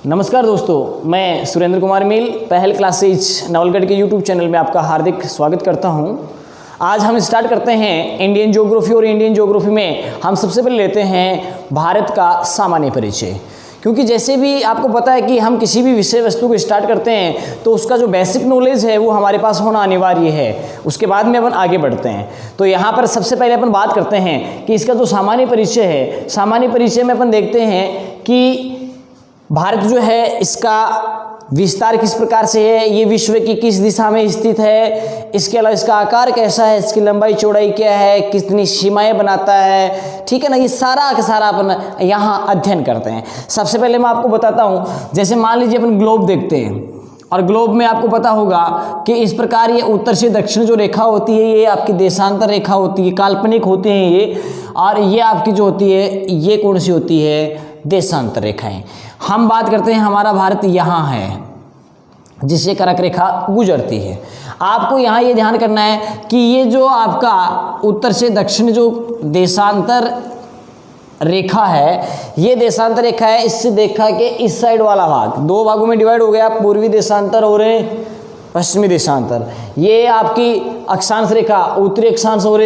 नमस्कार दोस्तों, मैं सुरेंद्र कुमार मील पहल क्लासेज नवलगढ़ के यूट्यूब चैनल में आपका हार्दिक स्वागत करता हूं। आज हम स्टार्ट करते हैं इंडियन ज्योग्राफी। और इंडियन ज्योग्राफी में हम सबसे पहले लेते हैं भारत का सामान्य परिचय, क्योंकि जैसे भी आपको पता है कि हम किसी भी विषय वस्तु को स्टार्ट करते हैं तो उसका जो बेसिक नॉलेज है वो हमारे पास होना अनिवार्य है। उसके बाद में अपन आगे बढ़ते हैं। तो यहाँ पर सबसे पहले अपन बात करते हैं कि इसका जो सामान्य परिचय है, सामान्य परिचय में अपन देखते हैं कि भारत जो है इसका विस्तार किस प्रकार से है, ये विश्व की किस दिशा में स्थित है, इसके अलावा इसका आकार कैसा है, इसकी लंबाई चौड़ाई क्या है, कितनी सीमाएं बनाता है, ठीक है ना। ये सारा का सारा अपन यहाँ अध्ययन करते हैं। सबसे पहले मैं आपको बताता हूँ, जैसे मान लीजिए अपन ग्लोब देखते हैं और ग्लोब में आपको पता होगा कि इस प्रकार ये उत्तर से दक्षिण जो रेखा होती है ये आपकी देशांतर रेखा होती है, काल्पनिक होते हैं ये, और ये आपकी जो होती है ये कौन सी होती है, देशांतर रेखाएं। हम बात करते हैं हमारा भारत यहाँ है जिससे कर्क रेखा गुजरती है। आपको यहाँ ये ध्यान करना है कि ये जो आपका उत्तर से दक्षिण जो देशांतर रेखा है, ये देशांतर रेखा है, इससे देखा कि इस साइड वाला भाग दो भागों में डिवाइड हो गया, पूर्वी देशांतर और पश्चिमी देशांतर। ये आपकी अक्षांश रेखा उत्तरी अक्षांश और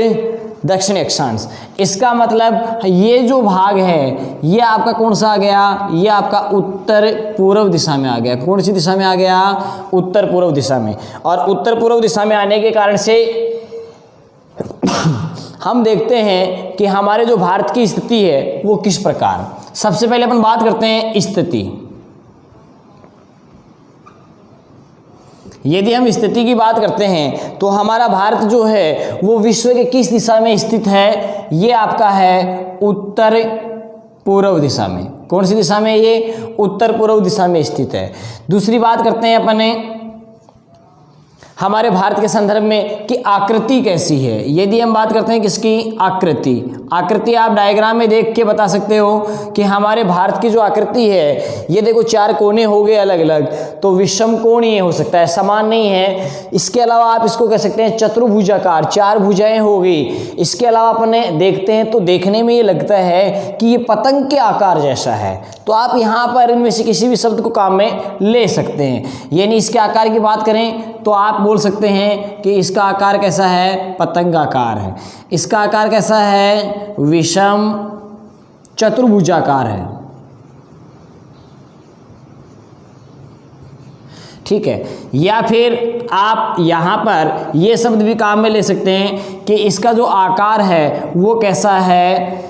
दक्षिणी अक्षांश। इसका मतलब ये जो भाग है ये आपका कौन सा आ गया, ये आपका उत्तर पूर्व दिशा में आ गया। कौन सी दिशा में आ गया, उत्तर पूर्व दिशा में। और उत्तर पूर्व दिशा में आने के कारण से हम देखते हैं कि हमारे जो भारत की स्थिति है वो किस प्रकार। सबसे पहले अपन बात करते हैं स्थिति। यदि हम स्थिति की बात करते हैं तो हमारा भारत जो है वो विश्व के किस दिशा में स्थित है, ये आपका है उत्तर पूर्व दिशा में। कौन सी दिशा में, ये उत्तर पूर्व दिशा में स्थित है। दूसरी बात करते हैं अपन हमारे भारत के संदर्भ में कि आकृति कैसी है। यदि हम बात करते हैं किसकी, आकृति आप डायग्राम में देख के बता सकते हो कि हमारे भारत की जो आकृति है ये देखो चार कोने हो गए अलग अलग, तो विषम कोण ये हो सकता है, समान नहीं है। इसके अलावा आप इसको कह सकते हैं चतुर्भुजाकार, चार भुजाएं हो गई। इसके अलावा अपने देखते हैं तो देखने में ये लगता है कि ये पतंग के आकार जैसा है, तो आप यहाँ पर इनमें से किसी भी शब्द को काम में ले सकते हैं। यानी इसके आकार की बात करें तो आप बोल सकते हैं कि इसका आकार कैसा है, पतंगाकार है। इसका आकार कैसा है, विषम चतुर्भुजाकार है, ठीक है। या फिर आप यहाँ पर ये शब्द भी काम में ले सकते हैं कि इसका जो आकार है वो कैसा है,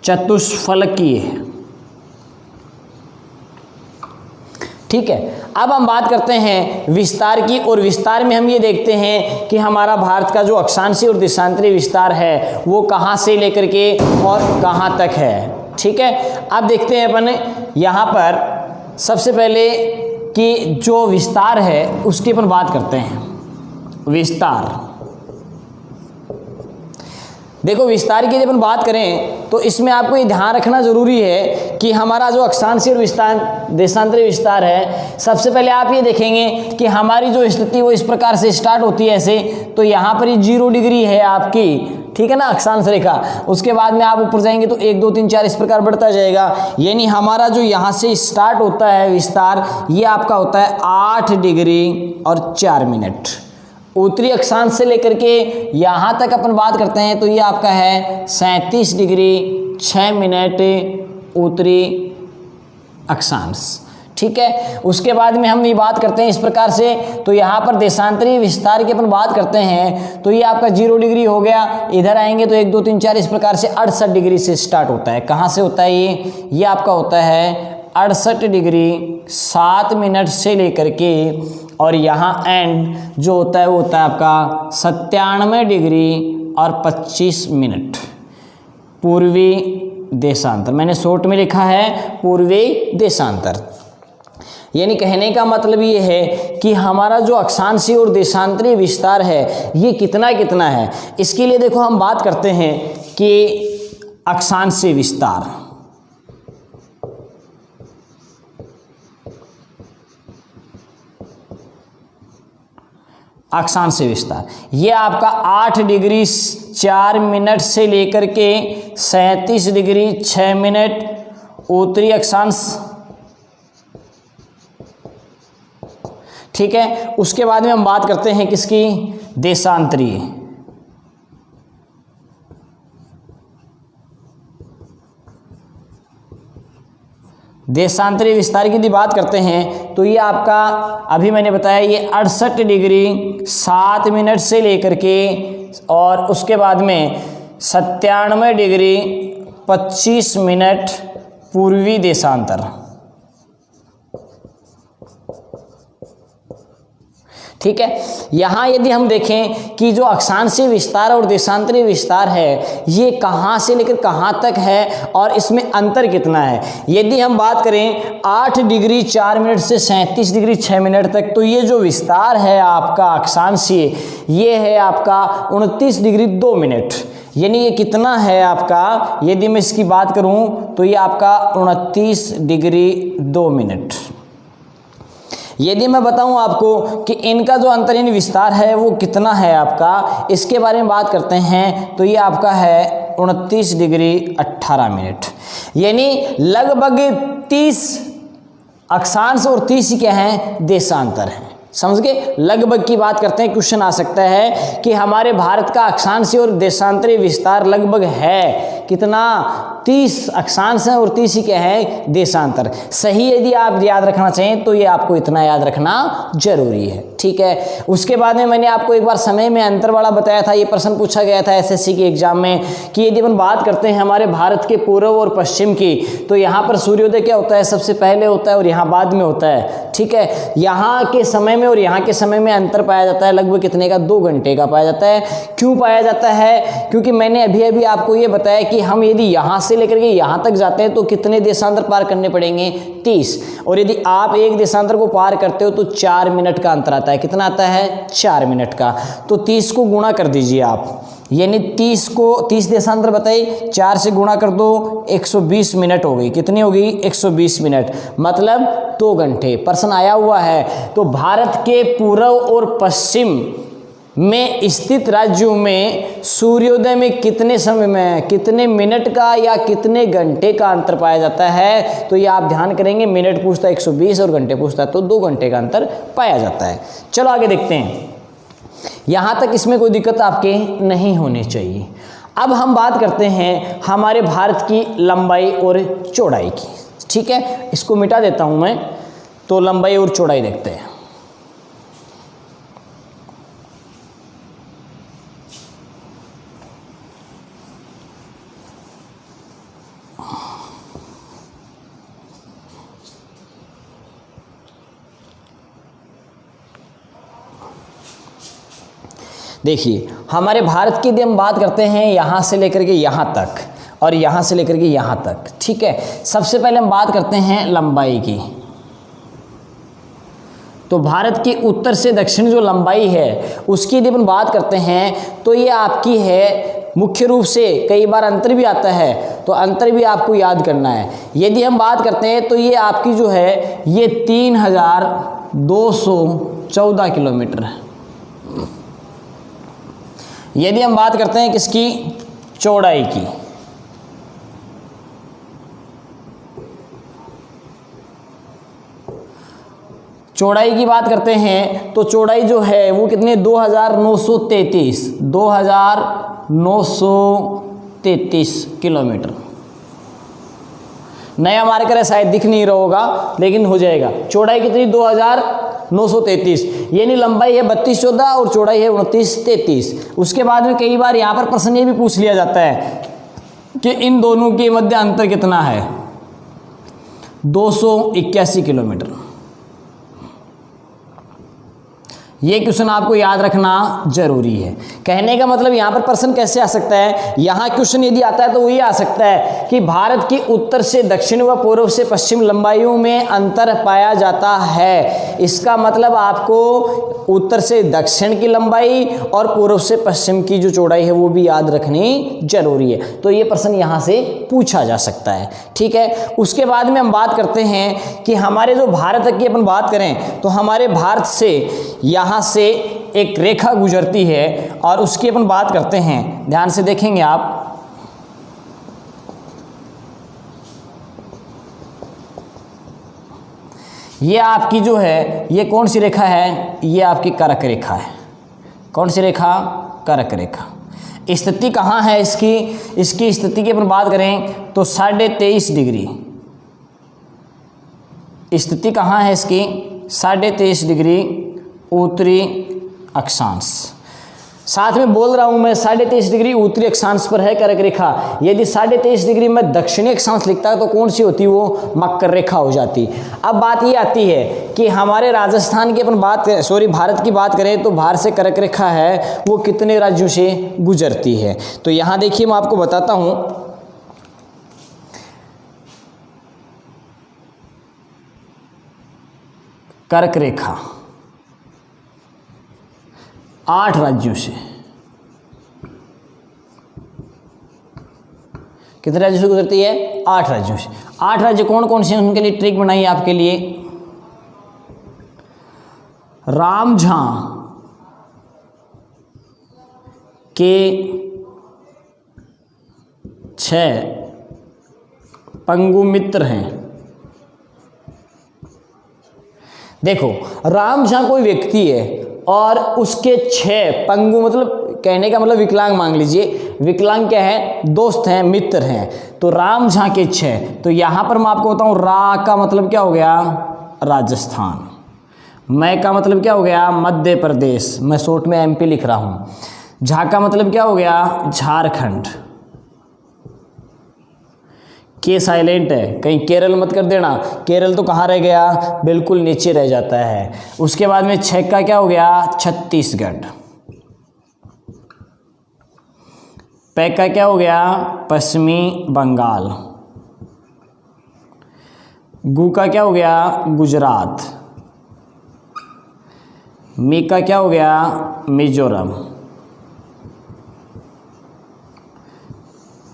चतुष्फलकीय है, ठीक है। अब हम बात करते हैं विस्तार की, और विस्तार में हम ये देखते हैं कि हमारा भारत का जो अक्षांशीय और देशांतरीय विस्तार है वो कहाँ से लेकर के और कहाँ तक है, ठीक है। अब देखते हैं अपन यहाँ पर सबसे पहले कि जो विस्तार है उसकी अपन बात करते हैं। विस्तार देखो, विस्तार की यदि अपन बात करें तो इसमें आपको ये ध्यान रखना जरूरी है कि हमारा जो अक्षांशीय और विस्तार देशांतरीय विस्तार है, सबसे पहले आप ये देखेंगे कि हमारी जो स्थिति वो इस प्रकार से स्टार्ट होती है ऐसे, तो यहाँ पर ये 0 डिग्री है आपकी, ठीक है ना, अक्षांश रेखा। उसके बाद में आप ऊपर जाएंगे तो 1 2 3 4 इस प्रकार बढ़ता जाएगा। यानी हमारा जो यहाँ से स्टार्ट होता है विस्तार, ये आपका होता है 8 डिग्री और 4 मिनट। उत्तरी अक्षांश से लेकर के यहाँ तक अपन बात करते हैं तो ये आपका है 37 डिग्री 6 मिनट उत्तरी अक्षांश, ठीक है। उसके बाद में हम ये बात करते हैं इस प्रकार से, तो यहाँ पर देशांतरीय विस्तार की अपन बात करते हैं तो ये आपका 0 डिग्री हो गया। इधर आएंगे तो 1 2 3 4 इस प्रकार से 68 डिग्री से स्टार्ट होता है। कहाँ से होता है ये आपका होता है 68 डिग्री 7 मिनट से लेकर के, और यहाँ एंड जो होता है वो होता है आपका 97 डिग्री और 25 मिनट पूर्वी देशांतर। मैंने शॉर्ट में लिखा है पूर्वी देशांतर। यानी कहने का मतलब ये है कि हमारा जो अक्षांशीय और देशांतरीय विस्तार है ये कितना कितना है। इसके लिए देखो हम बात करते हैं कि अक्षांशीय विस्तार, अक्षांशीय विस्तार ये आपका 8 डिग्री 4 मिनट से लेकर के 37 डिग्री 6 मिनट उत्तरी अक्षांश, ठीक है। उसके बाद में हम बात करते हैं किसकी, देशांतरीय। देशांतरीय विस्तार की यदि बात करते हैं तो ये आपका, अभी मैंने बताया, ये 68 डिग्री 7 मिनट से लेकर के और उसके बाद में 97 डिग्री 25 मिनट पूर्वी देशांतर, ठीक है। यहाँ यदि हम देखें कि जो अक्षांशीय विस्तार और देशांतरीय विस्तार है ये कहाँ से लेकर कहाँ तक है और इसमें अंतर कितना है। यदि हम बात करें 8 डिग्री 4 मिनट से 37 डिग्री 6 मिनट तक, तो ये जो विस्तार है आपका अक्षांशीय, ये है आपका 29 डिग्री 2 मिनट। यानी ये कितना है आपका, यदि मैं इसकी बात करूं तो ये आपका 29 डिग्री 2 मिनट। यदि मैं बताऊं आपको कि इनका जो अंतरीण विस्तार है वो कितना है आपका, इसके बारे में बात करते हैं तो ये आपका है 29 डिग्री 18 मिनट। यानी लगभग 30 अक्षांश और 30 क्या हैं, देशांतर हैं। समझ गए, लगभग की बात करते हैं। क्वेश्चन आ सकता है कि हमारे भारत का अक्षांशीय और देशांतरीय विस्तार लगभग है कितना, 30 अक्षांश है और 30 क्या है, देशांतर। सही यदि आप याद रखना चाहें तो ये आपको इतना याद रखना जरूरी है, ठीक है। उसके बाद में मैंने आपको एक बार समय में अंतर वाला बताया था, ये प्रश्न पूछा गया था एसएससी के एग्जाम में कि यदि अपन बात करते हैं हमारे भारत के पूर्व और पश्चिम की, तो यहाँ पर सूर्योदय क्या होता है, सबसे पहले होता है और यहाँ बाद में होता है, ठीक है। यहाँ के समय में और यहाँ के समय में अंतर पाया जाता है, लगभग कितने का, 2 घंटे का पाया जाता है। क्यों पाया जाता है, क्योंकि मैंने अभी अभी आपको ये बताया कि हम यदि यहाँ से लेकर के यहाँ तक जाते हैं तो कितने देशांतर पार करने पड़ेंगे, 30। और यदि आप एक देशांतर को पार करते हो तो 4 मिनट का अंतर आता है। कितना आता है, 4 मिनट का। तो 30 को गुणा कर दीजिए आप, यानी 30 देशांतर बताइए, 4 से गुणा कर दो, 120 मिनट हो गई। कितनी हो गई, 120 मिनट, मतलब 2 घंटे। प्रश्न आया हुआ है। तो भारत के पूर्व और पश्चिम में स्थित राज्यों में सूर्योदय में कितने समय में, कितने मिनट का या कितने घंटे का अंतर पाया जाता है, तो ये आप ध्यान करेंगे। मिनट पूछता है 120 और घंटे पूछता है तो 2 घंटे का अंतर पाया जाता है। चलो आगे देखते हैं। यहाँ तक इसमें कोई दिक्कत आपके नहीं होनी चाहिए। अब हम बात करते हैं हमारे भारत की लंबाई और चौड़ाई की, ठीक है। इसको मिटा देता हूँ मैं, तो लंबाई और चौड़ाई देखते हैं। देखिए, हमारे भारत की यदि हम बात करते हैं यहाँ से लेकर के यहाँ तक और यहाँ से लेकर के यहाँ तक, ठीक है। सबसे पहले हम बात करते हैं लंबाई की। तो भारत की उत्तर से दक्षिण जो लंबाई है उसकी यदि अपन बात करते हैं तो ये आपकी है, मुख्य रूप से कई बार अंतर भी आता है तो अंतर भी आपको याद करना है। यदि हम बात करते हैं तो ये आपकी जो है ये 3214 किलोमीटर है। यदि हम बात करते हैं किसकी, चौड़ाई की, चौड़ाई की बात करते हैं तो चौड़ाई जो है वो कितने, 2933 किलोमीटर। नया मार्कर है, शायद दिख नहीं रहा होगा लेकिन हो जाएगा। चौड़ाई कितनी, 2933, यानी लंबाई है 3214 और चौड़ाई है 2933। उसके बाद में कई बार यहाँ पर प्रश्न ये भी पूछ लिया जाता है कि इन दोनों के मध्य अंतर कितना है, 281 किलोमीटर। ये क्वेश्चन आपको याद रखना जरूरी है। कहने का मतलब यहाँ पर प्रश्न कैसे आ सकता है, यहाँ क्वेश्चन यदि आता है तो वो ये आ सकता है कि भारत की उत्तर से दक्षिण व पूर्व से पश्चिम लंबाइयों में अंतर पाया जाता है। इसका मतलब आपको उत्तर से दक्षिण की लंबाई और पूर्व से पश्चिम की जो चौड़ाई है वो भी याद रखनी जरूरी है। तो ये प्रश्न यहाँ से पूछा जा सकता है, ठीक है। उसके बाद में हम बात करते हैं कि हमारे जो भारत की अपन बात करें तो हमारे भारत से यहाँ से एक रेखा गुजरती है और उसकी अपन बात करते हैं। ध्यान से देखेंगे आप, ये आपकी जो है ये कौन सी रेखा है, ये आपकी कर्क रेखा है। कौन सी रेखा, कर्क रेखा। स्थिति कहाँ है इसकी, इसकी स्थिति की अपन बात करें तो 23.5 डिग्री। स्थिति कहाँ है इसकी, 23.5 डिग्री उत्तरी अक्षांश। साथ में बोल रहा हूं मैं 23.5 डिग्री उत्तरी अक्षांश पर है कर्क रेखा। यदि 23.5 डिग्री में दक्षिणी अक्षांश लिखता है तो कौन सी होती, वो मकर रेखा हो जाती। अब बात ये आती है कि हमारे राजस्थान की अपन बात करें, भारत की बात करें तो भारत से कर्क रेखा है वो कितने राज्यों से गुजरती है। तो यहां देखिए मैं आपको बताता हूं, कर्क रेखा 8 राज्यों से, कितने राज्यों से गुजरती है, 8 राज्यों से। 8 राज्य कौन कौन से हैं उनके लिए ट्रिक बनाई है आपके लिए। रामझां के 6 पंगु मित्र हैं। देखो रामझां कोई व्यक्ति है और उसके 6 पंगु, मतलब कहने का मतलब विकलांग मान लीजिए, विकलांग क्या है, दोस्त हैं, मित्र हैं। तो रामझां के 6, तो यहां पर मैं आपको बताऊं, रा का मतलब क्या हो गया, राजस्थान। मैं का मतलब क्या हो गया, मध्य प्रदेश, मैं शॉर्ट में एमपी लिख रहा हूं। झा का मतलब क्या हो गया, झारखंड। के साइलेंट है, कहीं केरल मत कर देना, केरल तो कहाँ रह गया, बिल्कुल नीचे रह जाता है। उसके बाद में 6 का क्या हो गया, छत्तीसगढ़। पै का क्या हो गया, पश्चिमी बंगाल। गु का क्या हो गया, गुजरात। मी का क्या हो गया, मिजोरम।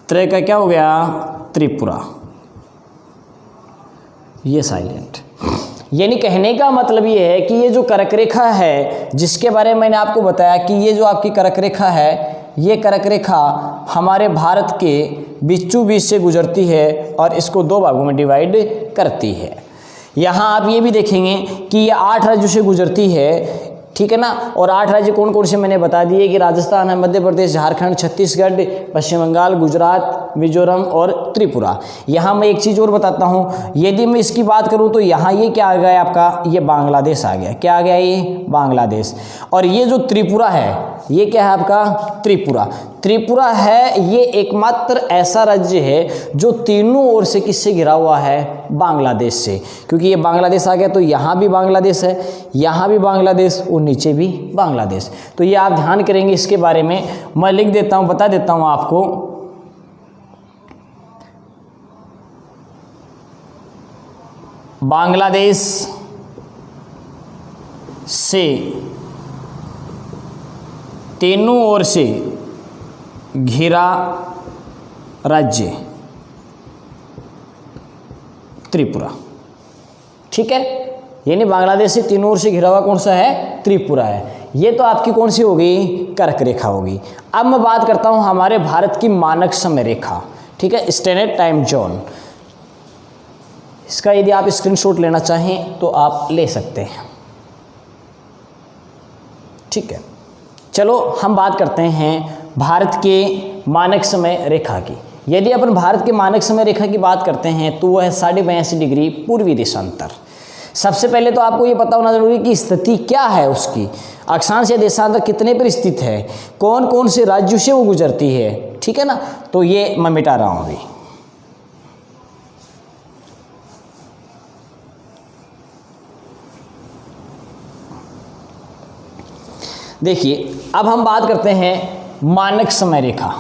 त्रे का क्या हो गया, त्रिपुरा। ये साइलेंट। यानी कहने का मतलब ये है कि ये जो कर्क रेखा है जिसके बारे में मैंने आपको बताया कि ये जो आपकी कर्क रेखा है, ये कर्क रेखा हमारे भारत के बीचों बीच से गुजरती है और इसको 2 भागों में डिवाइड करती है। यहाँ आप ये भी देखेंगे कि ये 8 राज्यों से गुजरती है, ठीक है ना। और 8 राज्य कौन कौन से मैंने बता दिए कि राजस्थान है, मध्य प्रदेश, झारखंड, छत्तीसगढ़, पश्चिम बंगाल, गुजरात, मिजोरम और त्रिपुरा। यहाँ मैं एक चीज़ और बताता हूँ, यदि मैं इसकी बात करूँ तो यहाँ ये क्या आ गया आपका, ये बांग्लादेश आ गया। क्या आ गया, ये बांग्लादेश। और ये जो त्रिपुरा है, ये क्या है आपका, त्रिपुरा। त्रिपुरा है ये एकमात्र ऐसा राज्य है जो तीनों ओर से किससे घिरा हुआ है, बांग्लादेश से। क्योंकि ये बांग्लादेश आ गया तो यहाँ भी बांग्लादेश है, यहाँ भी बांग्लादेश और नीचे भी बांग्लादेश। तो ये आप ध्यान करेंगे इसके बारे में, मैं लिख देता हूँ, बता देता हूँ आपको। बांग्लादेश से तीनों ओर से घिरा राज्य त्रिपुरा, ठीक है। यानी बांग्लादेश से तीनों ओर से घिरा हुआ कौन सा है, त्रिपुरा है। ये तो आपकी कौन सी होगी, कर्क रेखा होगी। अब मैं बात करता हूं हमारे भारत की मानक समय रेखा, ठीक है, स्टैंडर्ड टाइम जोन। इसका यदि आप स्क्रीनशॉट लेना चाहें तो आप ले सकते हैं, ठीक है। चलो हम बात करते हैं भारत के मानक समय रेखा की। यदि अपन भारत के मानक समय रेखा की बात करते हैं तो वह है 82.5 डिग्री पूर्वी देशांतर। सबसे पहले तो आपको ये पता होना जरूरी कि स्थिति क्या है उसकी, अक्षांश या देशांतर कितने पर स्थित है, कौन कौन से राज्यों से वो गुजरती है, ठीक है ना। तो ये मैं मिटा रहा हूं अभी। देखिए अब हम बात करते हैं मानक समय रेखा।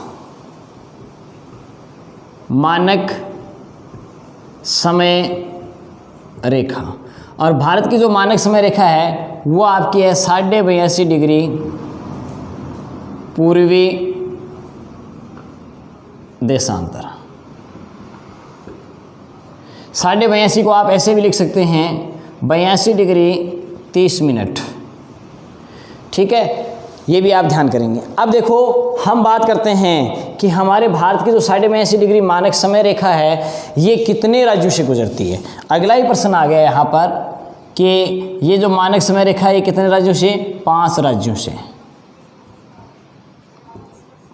मानक समय रेखा, और भारत की जो मानक समय रेखा है वो आपकी है 82.5 डिग्री पूर्वी देशांतर। 82.5 को आप ऐसे भी लिख सकते हैं 82 डिग्री 30 मिनट, ठीक है। ये भी आप ध्यान करेंगे। अब देखो हम बात करते हैं कि हमारे भारत की जो 82.5 डिग्री मानक समय रेखा है ये कितने राज्यों से गुजरती है। अगला ही प्रश्न आ गया यहाँ पर कि ये जो मानक समय रेखा है ये कितने राज्यों से? 5 राज्यों से।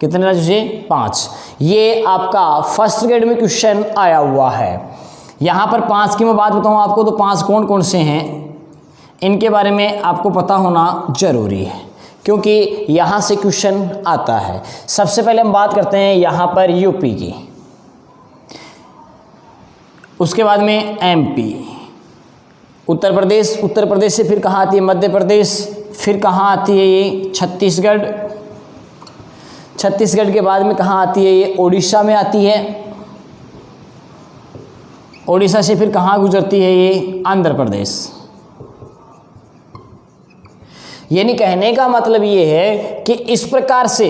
कितने राज्यों से? 5। ये आपका फर्स्ट ग्रेड में क्वेश्चन आया हुआ है। यहाँ पर 5 की मैं बात बताऊँ आपको तो 5 कौन कौन से हैं इनके बारे में आपको पता होना जरूरी है, क्योंकि यहाँ से क्वेश्चन आता है। सबसे पहले हम बात करते हैं यहाँ पर यूपी की, उसके बाद में एमपी, उत्तर प्रदेश, उत्तर प्रदेश से फिर कहाँ आती है? मध्य प्रदेश, फिर कहाँ आती है ये? छत्तीसगढ़, छत्तीसगढ़ के बाद में कहाँ आती है ये? उड़ीसा में आती है, उड़ीसा से फिर कहाँ गुजरती है ये? आंध्र प्रदेश। यानी कहने का मतलब ये है कि इस प्रकार से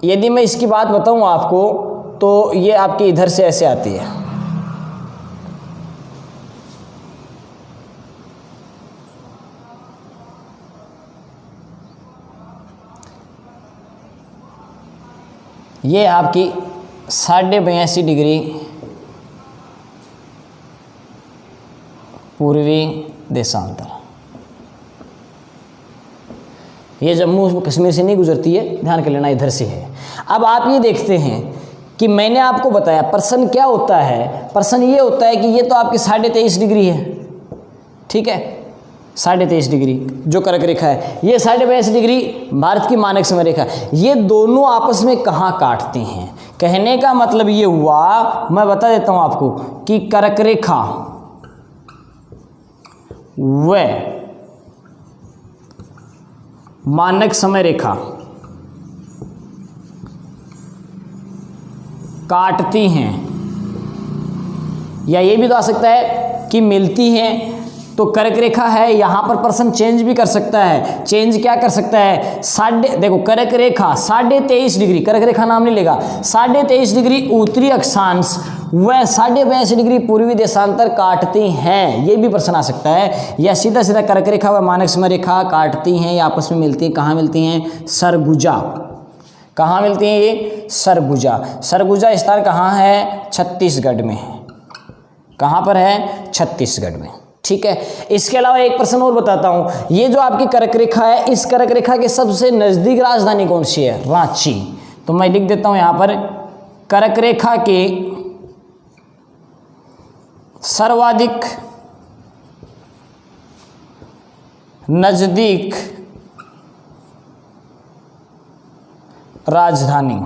यदि मैं इसकी बात बताऊं आपको तो ये आपकी इधर से ऐसे आती है, ये आपकी 82.5 डिग्री पूर्वी देशांतर। ये जम्मू कश्मीर से नहीं गुजरती है, ध्यान कर लेना, इधर से है। अब आप ये देखते हैं कि मैंने आपको बताया प्रश्न क्या होता है। प्रश्न ये होता है कि ये तो आपकी 23.5 डिग्री है, ठीक है, 23.5 डिग्री जो कर्क रेखा है, ये 82.5 डिग्री भारत की मानक समय रेखा। ये दोनों आपस में कहाँ काटते हैं? कहने का मतलब ये हुआ, मैं बता देता हूँ आपको कि कर्क रेखा व मानक समय रेखा काटती हैं, या ये भी तो आ सकता है कि मिलती हैं। तो कर्क रेखा है, यहाँ पर पर्सन चेंज भी कर सकता है। चेंज क्या कर सकता है? देखो कर्क रेखा 23.5 डिग्री, कर्क रेखा नाम नहीं लेगा, 23.5 डिग्री उत्तरी अक्षांश व 82.5 डिग्री पूर्वी देशांतर काटती हैं, ये भी प्रश्न आ सकता है। या सीधा सीधा कर्क रेखा व मानक समय रेखा काटती हैं या आपस में मिलती हैं। कहाँ मिलती हैं? सरगुजा। कहाँ मिलती हैं ये? सरगुजा। सरगुजा स्थान कहाँ है? छत्तीसगढ़ में है। कहाँ पर है? छत्तीसगढ़ में, ठीक है। इसके अलावा एक प्रश्न और बताता हूं, ये जो आपकी कर्क रेखा है, इस कर्क रेखा के सबसे नजदीक राजधानी कौन सी है? रांची। तो मैं लिख देता हूं यहां पर, कर्क रेखा के सर्वाधिक नजदीक राजधानी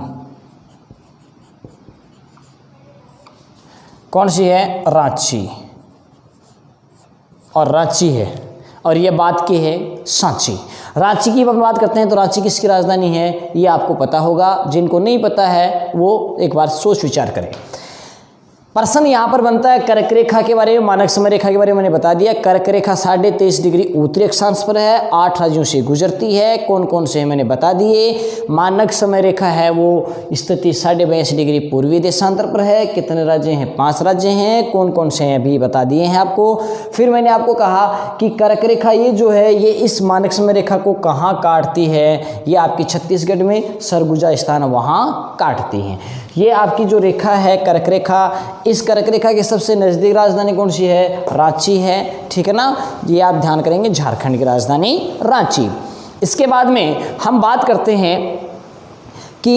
कौन सी है? रांची। और रांची है, और ये बात की है सांची। रांची की अपन बात करते हैं तो रांची किसकी राजधानी है? ये आपको पता होगा, जिनको नहीं पता है वो एक बार सोच विचार करें। प्रश्न यहाँ पर बनता है कर्क रेखा के बारे में, मानक समय रेखा के बारे में मैंने बता दिया। कर्क रेखा 23.5 डिग्री उत्तरी अक्षांश पर है, 8 राज्यों से गुजरती है। कौन कौन से हैं मैंने बता दिए। मानक समय रेखा है वो स्थिति 82.5 डिग्री पूर्वी देशांतर पर है। कितने राज्य हैं? 5 राज्य हैं। कौन कौन से हैं अभी बता दिए हैं आपको। फिर मैंने आपको कहा कि कर्क रेखा ये जो है ये इस मानक समय रेखा को कहाँ काटती है? ये आपकी छत्तीसगढ़ में सरगुजा स्थान वहाँ काटती हैं। ये आपकी जो रेखा है कर्क रेखा, इस कर्क रेखा के सबसे नज़दीक राजधानी कौन सी है? रांची है, ठीक है ना। ये आप ध्यान करेंगे, झारखंड की राजधानी रांची। इसके बाद में हम बात करते हैं कि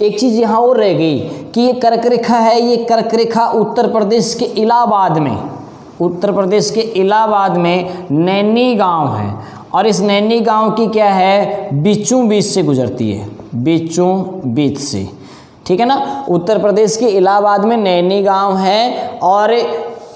एक चीज़ यहाँ और रह गई कि ये कर्क रेखा है, ये कर्क रेखा उत्तर प्रदेश के इलाहाबाद में, उत्तर प्रदेश के इलाहाबाद में नैनी गांव है, और इस नैनी गांव की क्या है? बीचों बीच से गुजरती है, बीचों बीच से, ठीक है ना। उत्तर प्रदेश के इलाहाबाद में नैनी गांव है और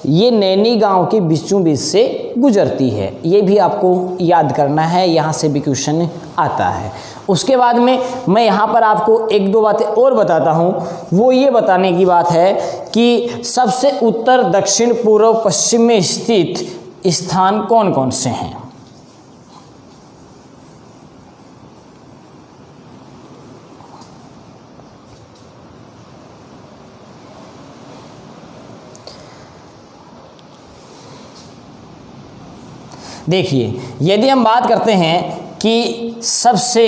ये नैनी गांव के बीचों बीच से गुजरती है। ये भी आपको याद करना है, यहाँ से भी क्वेश्चन आता है। उसके बाद में मैं यहाँ पर आपको 1-2 बातें और बताता हूँ। वो ये बताने की बात है कि सबसे उत्तर, दक्षिण, पूर्व, पश्चिम में स्थित स्थान कौन कौन से हैं। देखिए, यदि हम बात करते हैं कि सबसे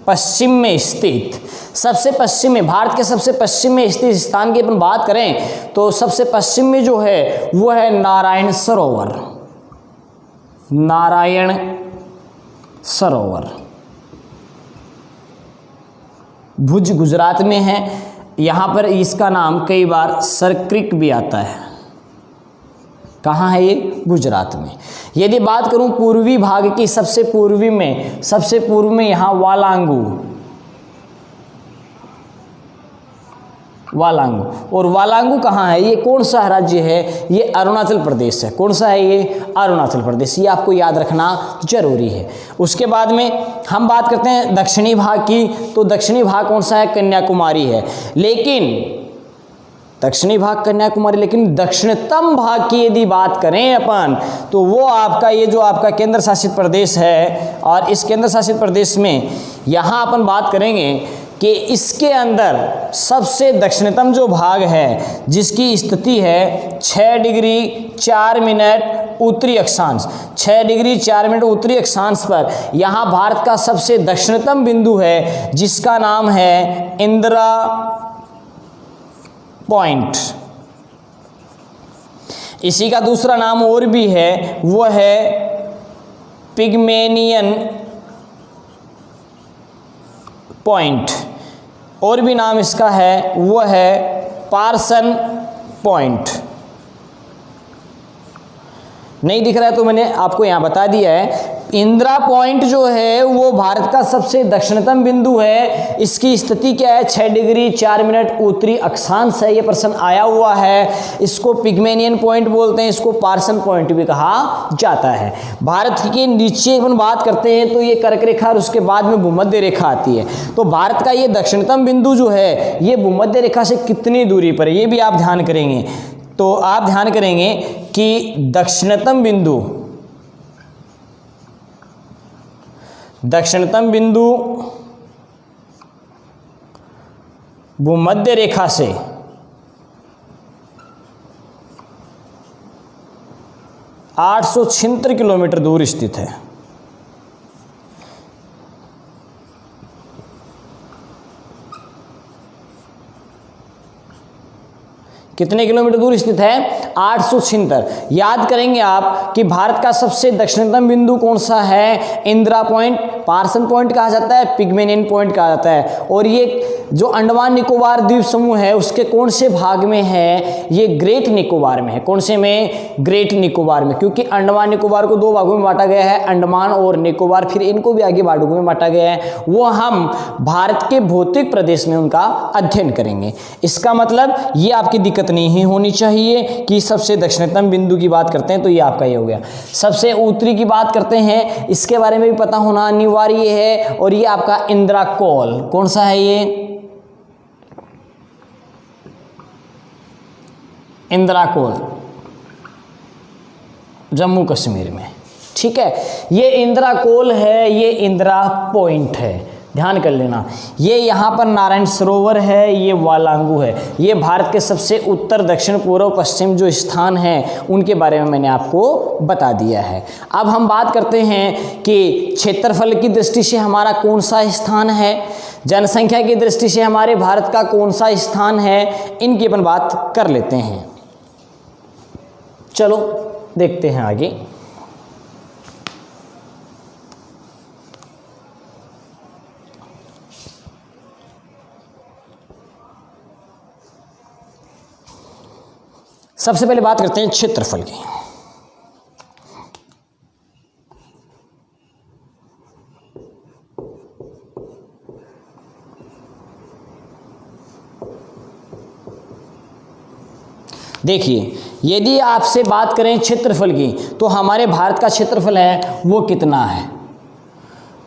पश्चिम में स्थित, सबसे पश्चिम में, भारत के सबसे पश्चिम में स्थित स्थान की अपन बात करें तो सबसे पश्चिम में जो है वो है नारायण सरोवर। नारायण सरोवर। भुज गुजरात में है। यहाँ पर इसका नाम कई बार सर क्रिक भी आता है। कहाँ है ये? गुजरात में। यदि बात करूं पूर्वी भाग की, सबसे पूर्व में यहाँ वालांगू। और वालांगू कहाँ है? ये कौन सा राज्य है? ये अरुणाचल प्रदेश है। कौन सा है ये? अरुणाचल प्रदेश। ये आपको याद रखना जरूरी है। उसके बाद में हम बात करते हैं दक्षिणी भाग की, तो दक्षिणी भाग कौन सा है? कन्याकुमारी है। लेकिन दक्षिणी भाग कन्याकुमारी, लेकिन दक्षिणतम भाग की यदि बात करें अपन, तो वो आपका ये जो आपका केंद्र शासित प्रदेश है, और इस केंद्र शासित प्रदेश में यहाँ अपन बात करेंगे कि इसके अंदर सबसे दक्षिणतम जो भाग है, जिसकी स्थिति है 6 डिग्री 4 मिनट उत्तरी अक्षांश, 6 डिग्री 4 मिनट उत्तरी अक्षांश पर यहाँ भारत का सबसे दक्षिणतम बिंदु है, जिसका नाम है इंदिरा पॉइंट। इसी का दूसरा नाम और भी है, वो है पिग्मेलियन पॉइंट। और भी नाम इसका है, वो है पार्सन पॉइंट। नहीं दिख रहा है तो मैंने आपको यहां बता दिया है। इंदिरा पॉइंट जो है वो भारत का सबसे दक्षिणतम बिंदु है। इसकी स्थिति क्या है? 6 डिग्री 4 मिनट उत्तरी अक्षांश है। ये प्रश्न आया हुआ है। इसको पिग्मेलियन पॉइंट बोलते हैं, इसको पार्सन पॉइंट भी कहा जाता है। भारत के नीचे अपन बात करते हैं तो ये कर्क रेखा और उसके बाद में भूमध्य रेखा आती है। तो भारत का ये दक्षिणतम बिंदु जो है ये भूमध्य रेखा से कितनी दूरी पर है, ये भी आप ध्यान करेंगे। तो आप ध्यान करेंगे कि दक्षिणतम बिंदु भूमध्य रेखा से 876 किलोमीटर दूर स्थित है। कितने किलोमीटर दूर स्थित है? 876। याद करेंगे आप कि भारत का सबसे दक्षिणतम बिंदु कौन सा है? इंदिरा पॉइंट, पार्सन पॉइंट कहा जाता है, पिग्मेलियन पॉइंट कहा जाता है। और ये जो अंडमान निकोबार द्वीप समूह है उसके कौन से भाग में है? ये ग्रेट निकोबार में है। कौन से में? ग्रेट निकोबार में। क्योंकि अंडमान निकोबार को 2 भागों में बांटा गया है, अंडमान और निकोबार, फिर इनको भी आगे भागों में बांटा गया है। वो हम भारत के भौतिक प्रदेश में उनका अध्ययन करेंगे। इसका मतलब ये आपकी दिक्कत नहीं होनी चाहिए कि सबसे दक्षिणतम बिंदु की बात करते हैं तो ये आपका ये हो गया। सबसे उत्तरी की बात करते हैं, इसके बारे में भी पता होना अनिवार्य है। और ये आपका इंदिरा कॉल, कौन सा है ये? इंदिरा कॉल, जम्मू कश्मीर में। ठीक है, ये इंदिरा कॉल है, ये इंदिरा पॉइंट है। ध्यान कर लेना। ये यहाँ पर नारायण सरोवर है, ये वालांगू है। ये भारत के सबसे उत्तर, दक्षिण, पूर्व, पश्चिम जो स्थान हैं उनके बारे में मैंने आपको बता दिया है। अब हम बात करते हैं कि क्षेत्रफल की दृष्टि से हमारा कौन सा स्थान है, जनसंख्या की दृष्टि से हमारे भारत का कौन सा स्थान है, इनकी अपन बात कर लेते हैं। चलो देखते हैं आगे। सबसे पहले बात करते हैं क्षेत्रफल की। देखिए, यदि आपसे बात करें क्षेत्रफल की तो हमारे भारत का क्षेत्रफल है वो कितना है?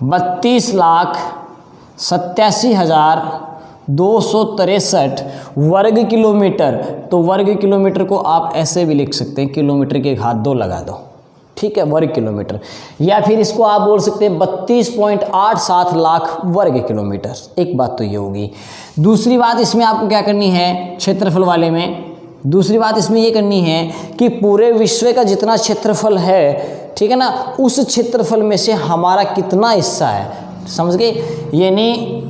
32,87,263 वर्ग किलोमीटर। तो वर्ग किलोमीटर को आप ऐसे भी लिख सकते हैं, किलोमीटर के घात 2 लगा दो। ठीक है, वर्ग किलोमीटर। या फिर इसको आप बोल सकते हैं 32.87 लाख वर्ग किलोमीटर। एक बात तो ये होगी। दूसरी बात इसमें आपको क्या करनी है क्षेत्रफल वाले में? दूसरी बात इसमें ये करनी है कि पूरे विश्व का जितना क्षेत्रफल है, ठीक है ना, उस क्षेत्रफल में से हमारा कितना हिस्सा है, समझ गए? यानी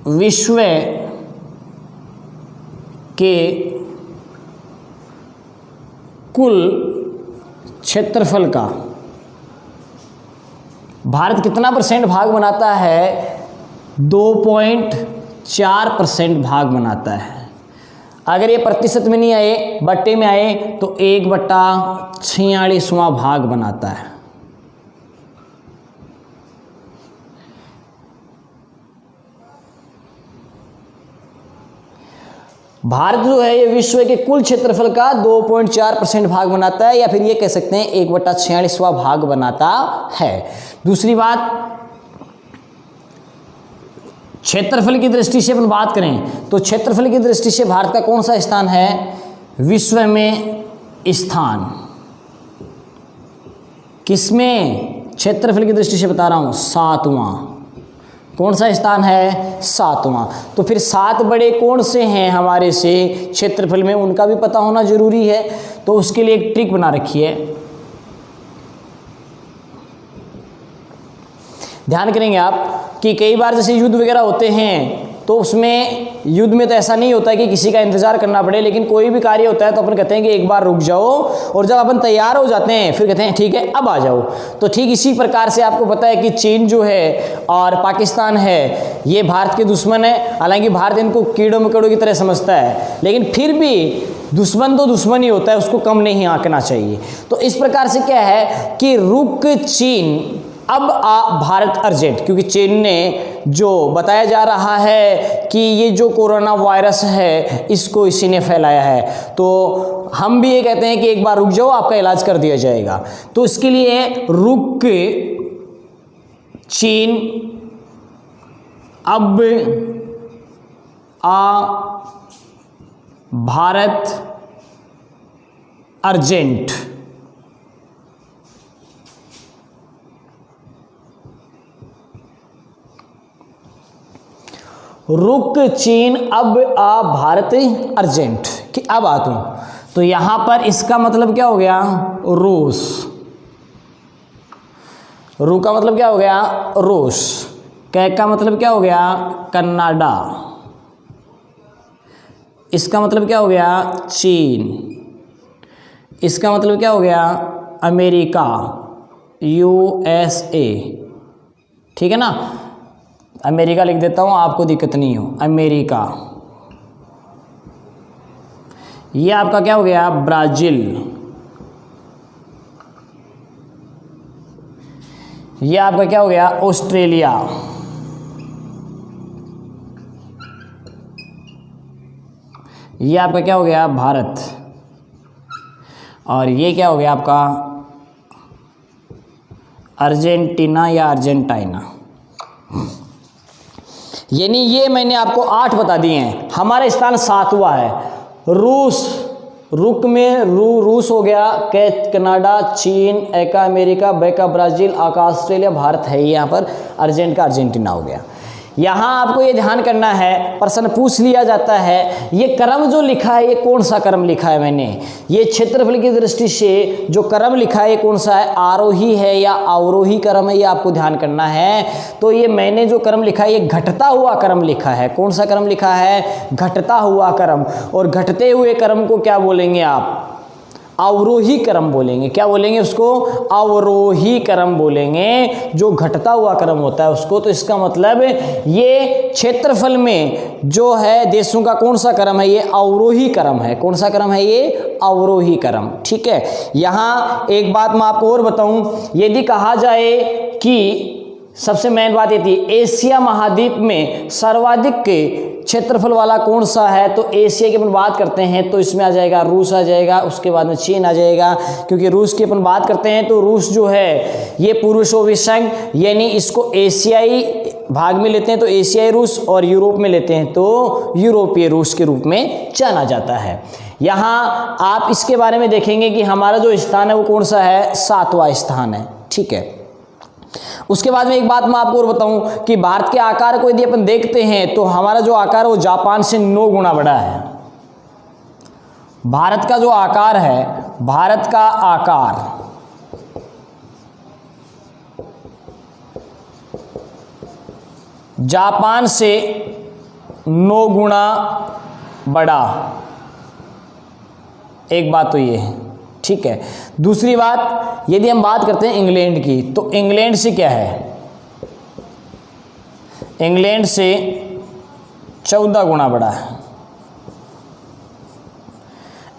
विश्व के कुल क्षेत्रफल का भारत कितना परसेंट भाग बनाता है? 2.4% भाग बनाता है। अगर ये प्रतिशत में नहीं आए, बट्टे में आए, तो 1/46वां भाग बनाता है। भारत जो है ये विश्व के कुल क्षेत्रफल का 2.4% भाग बनाता है, या फिर ये कह सकते हैं 1/46वां भाग बनाता है। दूसरी बात, क्षेत्रफल की दृष्टि से अपन बात करें तो क्षेत्रफल की दृष्टि से भारत का कौन सा स्थान है विश्व में? स्थान किसमें? क्षेत्रफल की दृष्टि से बता रहा हूं, 7वां। कौन सा स्थान है? 7वां। तो फिर 7 बड़े कौन से हैं हमारे से क्षेत्रफल में, उनका भी पता होना जरूरी है। तो उसके लिए एक ट्रिक बना रखी है, ध्यान करेंगे आप कि कई बार जैसे युद्ध वगैरह होते हैं तो उसमें युद्ध में तो ऐसा नहीं होता है कि किसी का इंतजार करना पड़े, लेकिन कोई भी कार्य होता है तो अपन कहते हैं कि एक बार रुक जाओ, और जब अपन तैयार हो जाते हैं फिर कहते हैं ठीक है अब आ जाओ। तो ठीक इसी प्रकार से आपको पता है कि चीन जो है और पाकिस्तान है ये भारत के दुश्मन है। हालांकि भारत इनको कीड़ों मकोड़ों की तरह समझता है, लेकिन फिर भी दुश्मन तो दुश्मन ही होता है, उसको कम नहीं आंकना चाहिए। तो इस प्रकार से क्या है कि रुक चीन अब आ भारत अर्जेंट, क्योंकि चीन ने जो बताया जा रहा है कि ये जो कोरोना वायरस है इसको इसी ने फैलाया है, तो हम भी ये कहते हैं कि एक बार रुक जाओ, आपका इलाज कर दिया जाएगा। तो इसके लिए रुक चीन अब आ भारत अर्जेंट। रुक चीन अब आ भारत अर्जेंट कि अब आ तुम। तो यहां पर इसका मतलब क्या हो गया? रूस। रू का मतलब क्या हो गया? रूस। कै का मतलब क्या हो गया? कनाडा। इसका मतलब क्या हो गया? चीन। इसका मतलब क्या हो गया? America, USA। ठीक है ना, अमेरिका लिख देता हूं, आपको दिक्कत नहीं हो। अमेरिका। ये आपका क्या हो गया? ब्राजील। ये आपका क्या हो गया? ऑस्ट्रेलिया। ये आपका क्या हो गया? भारत। और ये क्या हो गया आपका? अर्जेंटीना या अर्जेंटाइना। यानी ये मैंने आपको 8 बता दिए हैं। हमारा स्थान 7वां है। रूस, रुक में रूस हो गया, कै कनाडा, चीन, ए का अमेरिका, बै का ब्राज़ील, आ का ऑस्ट्रेलिया, भारत है यहाँ पर, अर्जेंट का अर्जेंटीना हो गया। यहाँ आपको ये ध्यान करना है, प्रश्न पूछ लिया जाता है ये क्रम जो लिखा है ये कौन सा क्रम लिखा है मैंने, ये क्षेत्रफल की दृष्टि से जो क्रम लिखा है ये कौन सा है, आरोही है या अवरोही क्रम है, ये आपको ध्यान करना है। तो ये मैंने जो क्रम लिखा है ये घटता हुआ क्रम लिखा है। कौन सा क्रम लिखा है? घटता हुआ क्रम। और घटते हुए क्रम को क्या बोलेंगे आप? अवरोही क्रम बोलेंगे। क्या बोलेंगे उसको? अवरोही क्रम बोलेंगे, जो घटता हुआ क्रम होता है उसको। तो इसका मतलब ये क्षेत्रफल में जो है देशों का कौन सा क्रम है? ये अवरोही क्रम है। कौन सा क्रम है? ये अवरोही क्रम। ठीक है। यहाँ एक बात मैं आपको और बताऊं, यदि कहा जाए कि सबसे मेन बात ये थी एशिया महाद्वीप में सर्वाधिक क्षेत्रफल वाला कौन सा है, तो एशिया की अपन बात करते हैं तो इसमें आ जाएगा रूस आ जाएगा, उसके बाद में चीन आ जाएगा। क्योंकि रूस की अपन बात करते हैं तो रूस जो है ये पूर्व सोवियत संघ, यानी इसको एशियाई भाग में लेते हैं तो एशियाई रूस, और यूरोप में लेते हैं तो यूरोपीय रूस के रूप में जाना जाता है। यहाँ आप इसके बारे में देखेंगे कि हमारा जो स्थान है वो कौन सा है? 7वां स्थान है। ठीक है। उसके बाद में एक बात मैं आपको और बताऊं कि भारत के आकार को यदि अपन देखते हैं तो हमारा जो आकार है वो जापान से 9 गुना बड़ा है। भारत का जो आकार है, भारत का आकार जापान से 9 गुना बड़ा। एक बात तो ये है। ठीक है। दूसरी बात, यदि हम बात करते हैं इंग्लैंड की, तो इंग्लैंड से क्या है, इंग्लैंड से 14 गुना बड़ा है।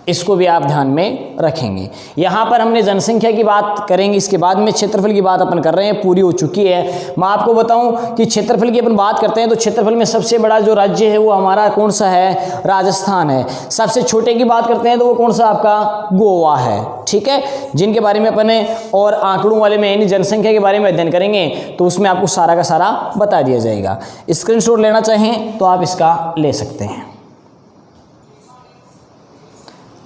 इसको भी आप ध्यान में रखेंगे। यहाँ पर हमने जनसंख्या की बात करेंगे, इसके बाद में क्षेत्रफल की बात अपन कर रहे हैं, पूरी हो चुकी है। मैं आपको बताऊं कि क्षेत्रफल की अपन बात करते हैं तो क्षेत्रफल में सबसे बड़ा जो राज्य है वो हमारा कौन सा है, राजस्थान है। सबसे छोटे की बात करते हैं तो वो कौन सा आपका, गोवा है। ठीक है, जिनके बारे में अपन और आंकड़ों वाले में यानी जनसंख्या के बारे में अध्ययन करेंगे तो उसमें आपको सारा का सारा बता दिया जाएगा। स्क्रीनशॉट लेना चाहें तो आप इसका ले सकते हैं।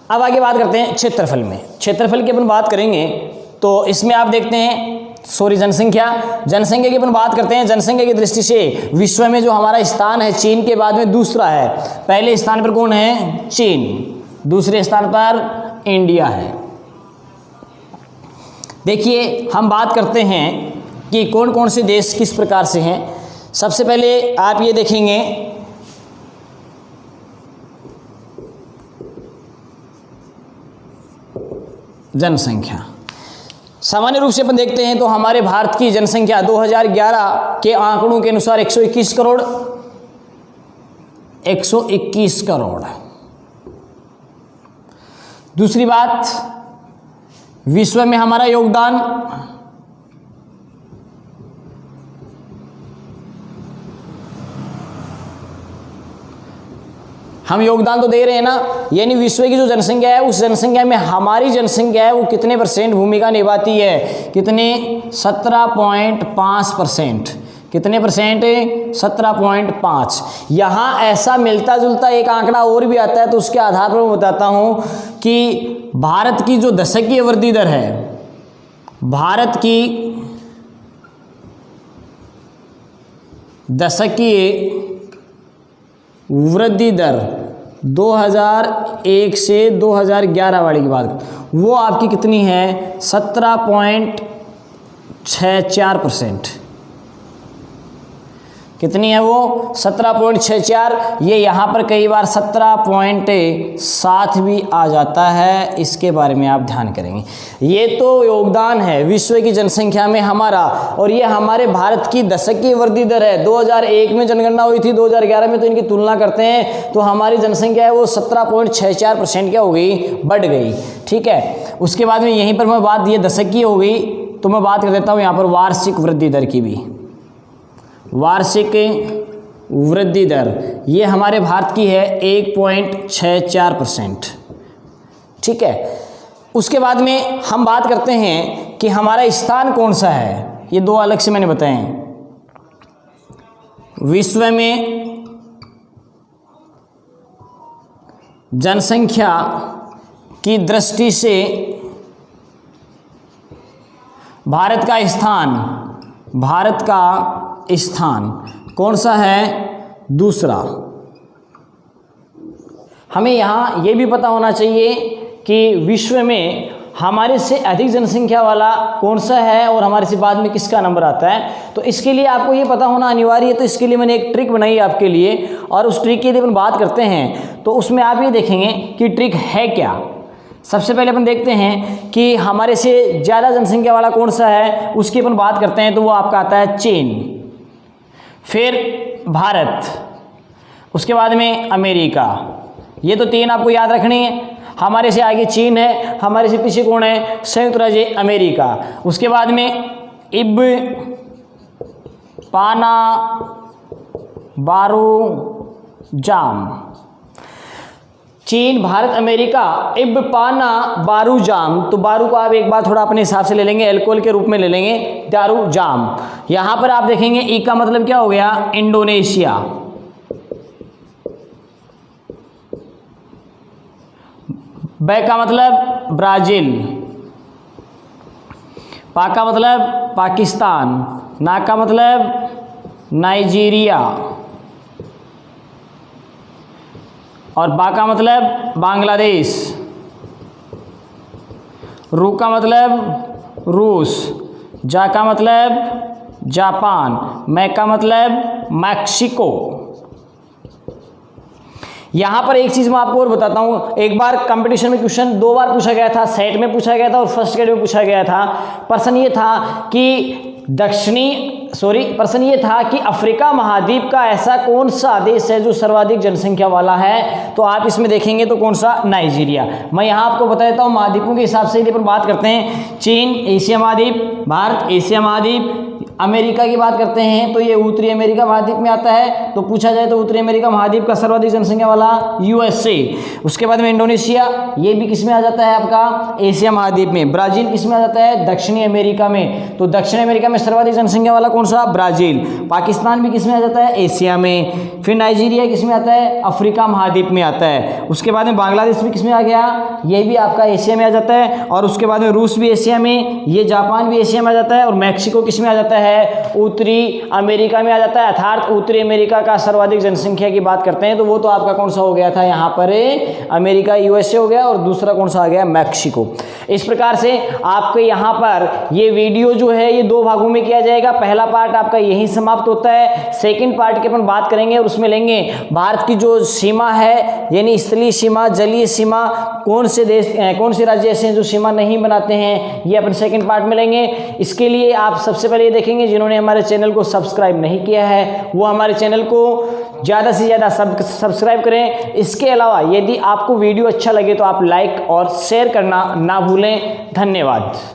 अब आगे बात करते हैं क्षेत्रफल में। क्षेत्रफल की अपन बात करेंगे तो इसमें आप देखते हैं, जनसंख्या की अपन बात करते हैं। जनसंख्या की दृष्टि से विश्व में जो हमारा स्थान है, चीन के बाद में दूसरा है। पहले स्थान पर कौन है, चीन, दूसरे स्थान पर इंडिया है। देखिए हम बात करते हैं कि कौन कौन से देश किस प्रकार से हैं। सबसे पहले आप ये देखेंगे जनसंख्या। सामान्य रूप से अपन देखते हैं तो हमारे भारत की जनसंख्या 2011 के आंकड़ों के अनुसार 121 करोड़ 121 करोड़। दूसरी बात, विश्व में हमारा योगदान हम योगदान तो दे रहे हैं ना, यानी विश्व की जो जनसंख्या है उस जनसंख्या में हमारी जनसंख्या है वो कितने परसेंट भूमिका निभाती है, कितने, 17.5%। कितने परसेंट, 17.5। यहाँ ऐसा मिलता जुलता एक आंकड़ा और भी आता है तो उसके आधार पर मैं बताता हूँ कि भारत की जो दशकीय वृद्धि दर है, भारत की दशकीय वृद्धि दर 2001 से 2011 वाली की बात, वो आपकी कितनी है, 17.64%। कितनी है वो, 17.64। ये यहाँ पर कई बार 17.7 भी आ जाता है, इसके बारे में आप ध्यान करेंगे। ये तो योगदान है विश्व की जनसंख्या में हमारा, और ये हमारे भारत की दशकीय वृद्धि दर है। 2001 में जनगणना हुई थी, 2011 में, तो इनकी तुलना करते हैं तो हमारी जनसंख्या है वो 17.64% क्या हो गई, बढ़ गई। ठीक है, उसके बाद में यहीं पर मैं बात, ये दशकीय हो गई तो मैं बात कर देता हूँ यहाँ पर वार्षिक वृद्धि दर की भी। वार्षिक वृद्धि दर ये हमारे भारत की है 1.64%। ठीक है, उसके बाद में हम बात करते हैं कि हमारा स्थान कौन सा है। ये दो अलग से मैंने बताए हैं। विश्व में जनसंख्या की दृष्टि से भारत का स्थान कौन सा है, दूसरा। हमें यहाँ ये भी पता होना चाहिए कि विश्व में हमारे से अधिक जनसंख्या वाला कौन सा है और हमारे से बाद में किसका नंबर आता है। तो इसके लिए आपको ये पता होना अनिवार्य है। तो इसके लिए मैंने एक ट्रिक बनाई आपके लिए, और उस ट्रिक की यदि अपन बात करते हैं तो उसमें आप ये देखेंगे कि ट्रिक है क्या। सबसे पहले अपन देखते हैं कि हमारे से ज़्यादा जनसंख्या वाला कौन सा है, उसकी अपन बात करते हैं तो वो आपका आता है चीन, फिर भारत, उसके बाद में अमेरिका। ये तो तीन आपको याद रखनी है। हमारे से आगे चीन है, हमारे से पीछे कौन है, संयुक्त राज्य अमेरिका। उसके बाद में इब पाना बारू जाम, चीन, भारत, अमेरिका, इब पाना बारू जाम। तो बारू को आप एक बार थोड़ा अपने हिसाब से ले लेंगे, अल्कोहल के रूप में ले लेंगे, दारू जाम। यहां पर आप देखेंगे ई का मतलब क्या हो गया, इंडोनेशिया। बै का मतलब ब्राजील, पा का मतलब पाकिस्तान, ना का मतलब नाइजीरिया, और बा का मतलब बांग्लादेश, रू का मतलब रूस, जा का मतलब जापान, मै का मतलब मैक्सिको। यहाँ पर एक चीज़ मैं आपको और बताता हूँ, एक बार कंपटीशन में क्वेश्चन 2 बार पूछा गया था, सेट में पूछा गया था और फर्स्ट ग्रेड में पूछा गया था। प्रश्न ये था कि अफ्रीका महाद्वीप का ऐसा कौन सा देश है जो सर्वाधिक जनसंख्या वाला है, तो आप इसमें देखेंगे तो कौन सा, नाइजीरिया। मैं यहाँ आपको बता देता हूँ महाद्वीपों के हिसाब से यदि अपन बात करते हैं, चीन एशिया महाद्वीप, भारत एशिया महाद्वीप, अमेरिका की बात करते हैं तो ये उत्तरी अमेरिका महाद्वीप में आता है। तो पूछा जाए तो उत्तरी अमेरिका महाद्वीप का सर्वाधिक जनसंख्या वाला यूएसए। उसके बाद में इंडोनेशिया, ये भी किस में आ जाता है, आपका एशिया महाद्वीप में। ब्राजील किस में आ जाता है, दक्षिणी अमेरिका में। तो दक्षिण अमेरिका में सर्वाधिक जनसंख्या वाला कौन सा, ब्राजील। पाकिस्तान भी किस में आ जाता है, एशिया में। फिर नाइजीरिया किस में आता है, अफ्रीका महाद्वीप में आता है। उसके बाद में बांग्लादेश भी किस में आ गया, ये भी आपका एशिया में आ जाता है। और उसके बाद में रूस भी एशिया में, ये जापान भी एशिया में आ जाता है। और मैक्सिको किस में आ जाता है, उत्तरी अमेरिका में आ जाता है। अर्थात उत्तरी अमेरिका का सर्वाधिक जनसंख्या की बात करते हैं तो वो तो आपका कौन सा हो गया था, यहाँ पर अमेरिका यूएसए हो गया, और दूसरा कौन सा आ गया, मैक्सिको। इस प्रकार से आपके यहाँ पर ये वीडियो जो है ये 2 भागों में किया जाएगा। पहला पार्ट आपका यही समाप्त होता है। सेकंड पार्ट की अपन बात करेंगे और उसमें लेंगे भारत की जो सीमा है, यानी स्थलीय सीमा, जलीय सीमा, कौन से देश, कौन से राज्य ऐसे हैं जो सीमा नहीं बनाते हैं, ये अपन सेकंड पार्ट में लेंगे। इसके लिए आप सबसे पहले ये देखेंगे, जिन्होंने हमारे चैनल को सब्सक्राइब नहीं किया है वो हमारे चैनल को ज़्यादा से ज़्यादा सब्सक्राइब करें। इसके अलावा यदि आपको वीडियो अच्छा लगे तो आप लाइक और शेयर करना ना भूलें। धन्यवाद।